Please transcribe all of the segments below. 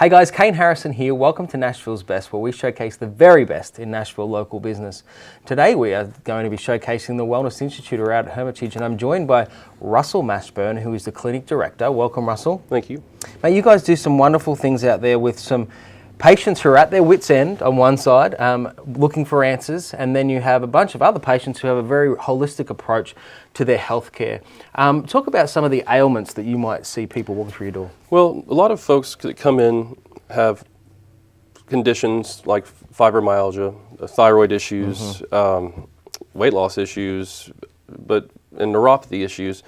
Hey guys, Kane Harrison here. Welcome to Nashville's Best, where we showcase the very best in Nashville local business. Today we are going to be showcasing the Wellness Institute around Hermitage, and I'm joined by Russell Mashburn, who is the clinic director. Welcome, Russell. Thank you. Mate, you guys do some wonderful things out there with some patients who are at their wits' end on one side, looking for answers, and then you have a bunch of other patients who have a very holistic approach to their healthcare. Talk about some of the ailments that you might see people walking through your door. Well, a lot of folks that come in have conditions like fibromyalgia, thyroid issues, weight loss issues, and neuropathy issues.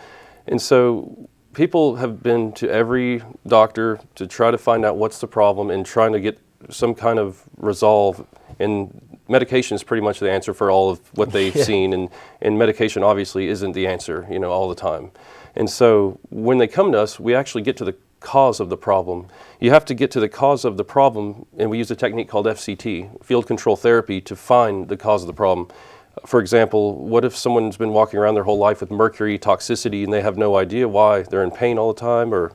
And so people have been to every doctor to try to find out what's the problem and trying to get some kind of resolve. And medication is pretty much the answer for all of what they've seen. And medication obviously isn't the answer, all the time. And so when they come to us, we actually get to the cause of the problem. You have to get to the cause of the problem, and we use a technique called FCT, field control therapy, to find the cause of the problem. For example, what if someone's been walking around their whole life with mercury toxicity and they have no idea why they're in pain all the time or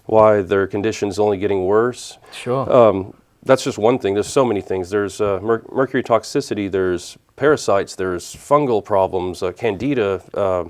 why their condition's only getting worse? Sure. That's just one thing. There's so many things. There's mercury toxicity, there's parasites, there's fungal problems, candida,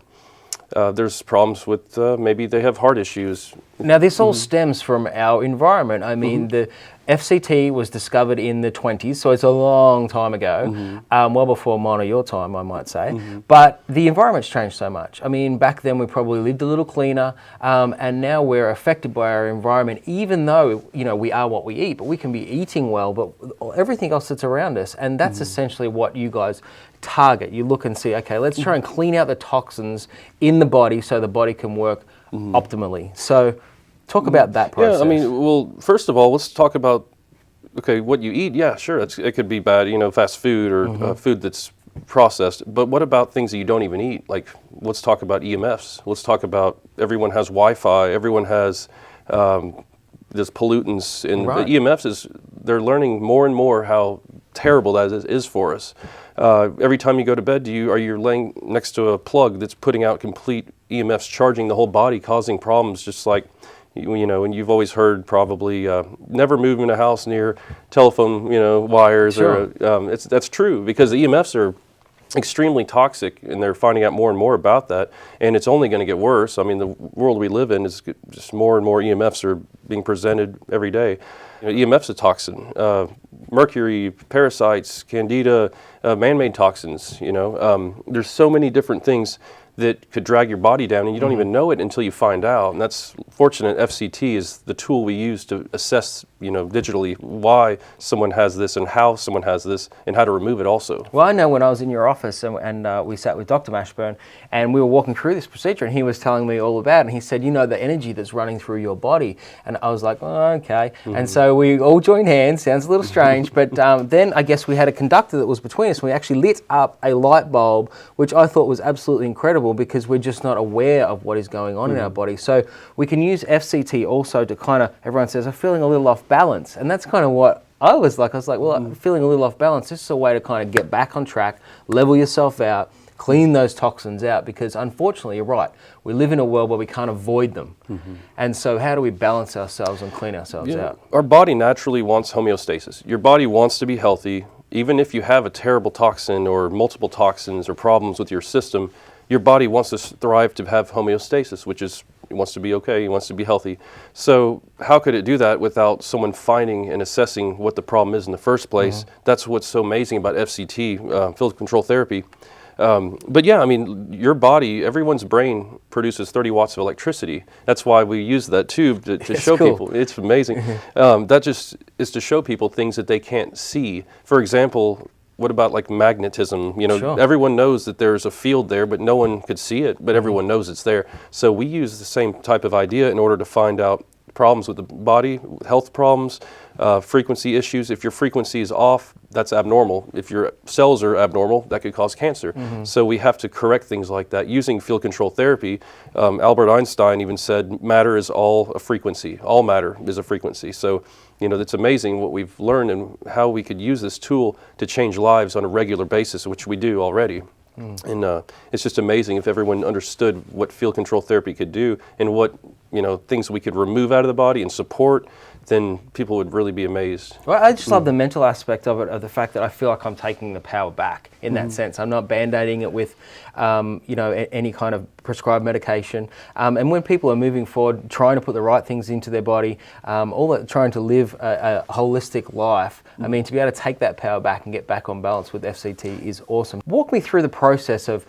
there's problems with maybe they have heart issues. Now this all stems from our environment. I mean, the FCT was discovered in the 20s, so it's a long time ago, well before mine or your time, I might say. But the environment's changed so much. I mean, back then we probably lived a little cleaner, and now we're affected by our environment, even though, we are what we eat, but we can be eating well, but everything else that's around us. And that's essentially what you guys target. You look and see, okay, let's try and clean out the toxins in the body so the body can work optimally. So talk about that process. Yeah, I mean, well, first of all, let's talk about, what you eat. Yeah, sure, it could be bad, fast food or food that's processed. But what about things that you don't even eat? Like, let's talk about EMFs. Let's talk about everyone has Wi-Fi. Everyone has there's pollutants. And the EMFs, they're learning more and more how terrible that is for us. Every time you go to bed, are you laying next to a plug that's putting out complete EMFs, charging the whole body, causing problems, just like, and you've always heard probably never move in a house near telephone, wires. Sure. Or that's true, because the EMFs are extremely toxic, and they're finding out more and more about that, and it's only going to get worse. I mean, the world we live in is just more and more EMFs are being presented every day. EMF's a toxin. Mercury, parasites, candida, man-made toxins, there's so many different things that could drag your body down, and you don't even know it until you find out. And that's fortunate. FCT is the tool we use to assess, digitally why someone has this and how someone has this and how to remove it also. Well, I know when I was in your office and we sat with Dr. Mashburn and we were walking through this procedure, and he was telling me all about it, and he said, the energy that's running through your body. And I was like, oh, okay. And so we all joined hands. Sounds a little strange, but then I guess we had a conductor that was between us, and we actually lit up a light bulb, which I thought was absolutely incredible, because we're just not aware of what is going on in our body. So we can use FCT also to kind of, everyone says, I'm feeling a little off balance. And that's kind of what I was like, well, I'm feeling a little off balance. This is a way to kind of get back on track, level yourself out, clean those toxins out, because unfortunately, you're right, we live in a world where we can't avoid them. And so how do we balance ourselves and clean ourselves out? Our body naturally wants homeostasis. Your body wants to be healthy. Even if you have a terrible toxin or multiple toxins or problems with your system, your body wants to thrive to have homeostasis, which is, it wants to be okay, it wants to be healthy. So how could it do that without someone finding and assessing what the problem is in the first place? That's what's so amazing about FCT, field control therapy. But yeah, I mean, your body, everyone's brain produces 30 watts of electricity. That's why we use that tube to show people. It's amazing. That just is to show people things that they can't see. For example, what about like magnetism? Everyone knows that there's a field there, but no one could see it, but everyone knows it's there. So we use the same type of idea in order to find out problems with the body, health problems, frequency issues. If your frequency is off, that's abnormal. If your cells are abnormal, that could cause cancer. So we have to correct things like that using field control therapy. Albert Einstein even said matter is all a frequency. All matter is a frequency. So it's amazing what we've learned and how we could use this tool to change lives on a regular basis, which we do already. And it's just amazing if everyone understood what field control therapy could do and what things we could remove out of the body and support then people would really be amazed. Well, I just love the mental aspect of it, of the fact that I feel like I'm taking the power back in that sense. I'm not band-aiding it with, any kind of prescribed medication. And when people are moving forward, trying to put the right things into their body, all that, trying to live a holistic life, I mean, to be able to take that power back and get back on balance with FCT is awesome. Walk me through the process of,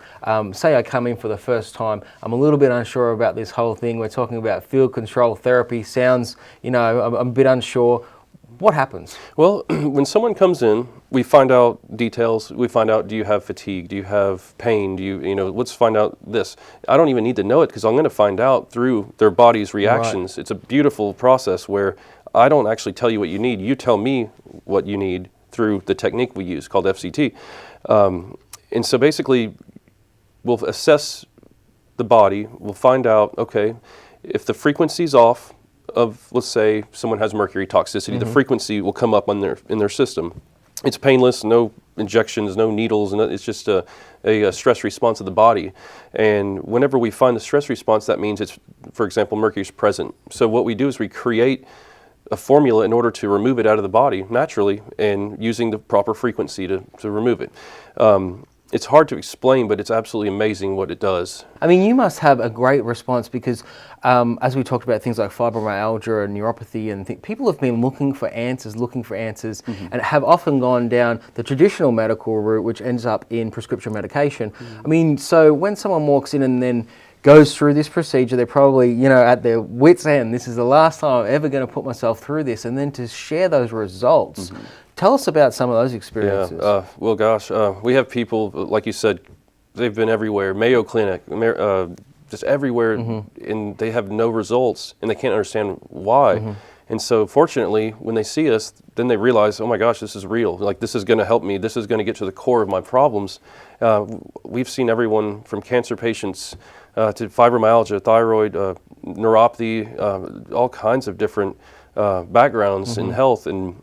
say I come in for the first time, I'm a little bit unsure about this whole thing. We're talking about field control therapy. Sounds, I'm a bit unsure. What happens? Well, when someone comes in, we find out details. We find out, do you have fatigue? Do you have pain? Do you, let's find out this. I don't even need to know it because I'm going to find out through their body's reactions. Right. It's a beautiful process where I don't actually tell you what you need. You tell me what you need through the technique we use called FCT. And so basically, we'll assess the body. We'll find out, okay, if the frequency's off, of, let's say someone has mercury toxicity, the frequency will come up in their system. It's painless, no injections, no needles, and it's just a stress response of the body. And whenever we find the stress response, that means it's, for example, mercury's present. So what we do is we create a formula in order to remove it out of the body naturally and using the proper frequency to remove it. It's hard to explain, but it's absolutely amazing what it does. I mean, you must have a great response because as we talked about things like fibromyalgia and neuropathy and people have been looking for answers, and have often gone down the traditional medical route, which ends up in prescription medication. I mean, so when someone walks in and then goes through this procedure, they're probably, at their wits' end. This is the last time I'm ever going to put myself through this. And then to share those results, tell us about some of those experiences. Yeah, well, gosh, we have people, like you said, they've been everywhere, Mayo Clinic, just everywhere, and they have no results, and they can't understand why. And so fortunately, when they see us, then they realize, oh my gosh, this is real. Like, this is going to help me. This is going to get to the core of my problems. We've seen everyone from cancer patients to fibromyalgia, thyroid, neuropathy, all kinds of different backgrounds in health, and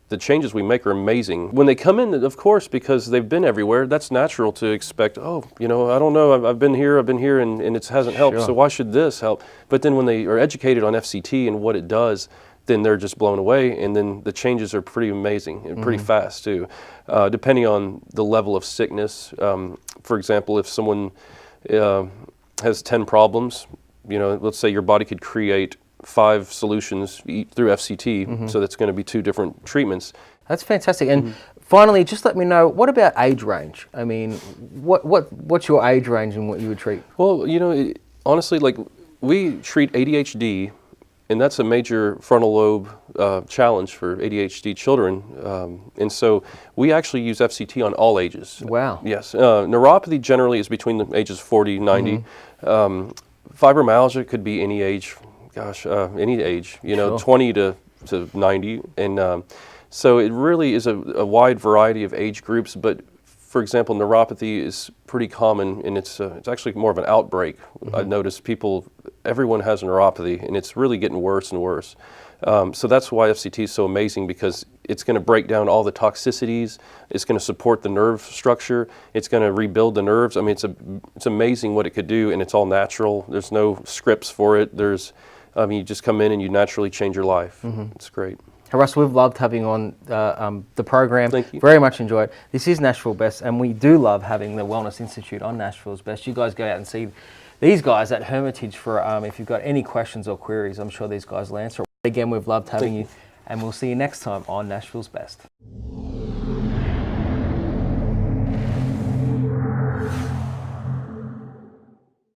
the changes we make are amazing. When they come in, of course, because they've been everywhere, that's natural to expect, oh, I don't know, I've been here, and it hasn't helped, so why should this help? But then when they are educated on FCT and what it does, then they're just blown away, and then the changes are pretty amazing and pretty fast too, depending on the level of sickness. For example, if someone has 10 problems, let's say your body could create 5 solutions through FCT, so that's going to be 2 different treatments. That's fantastic. And finally, just let me know, what about age range? I mean, what's your age range and what you would treat? Well, honestly, like, we treat ADHD, and that's a major frontal lobe challenge for ADHD children. And so we actually use FCT on all ages. Wow. Yes. Neuropathy generally is between the ages 40 and 90. Fibromyalgia could be any age. Gosh, any age, 20 to 90. And so it really is a wide variety of age groups. But for example, neuropathy is pretty common, and it's actually more of an outbreak. I've noticed everyone has neuropathy, and it's really getting worse and worse. So that's why FCT is so amazing, because it's going to break down all the toxicities. It's going to support the nerve structure. It's going to rebuild the nerves. I mean, it's amazing what it could do, and it's all natural. There's no scripts for it. You just come in and you naturally change your life. It's great. Russ, we've loved having you on the program. Thank you. Very much enjoyed. This is Nashville Best, and we do love having the Wellness Institute on Nashville's Best. You guys go out and see these guys at Hermitage for if you've got any questions or queries. I'm sure these guys will answer. Again, we've loved having you, and we'll see you next time on Nashville's Best.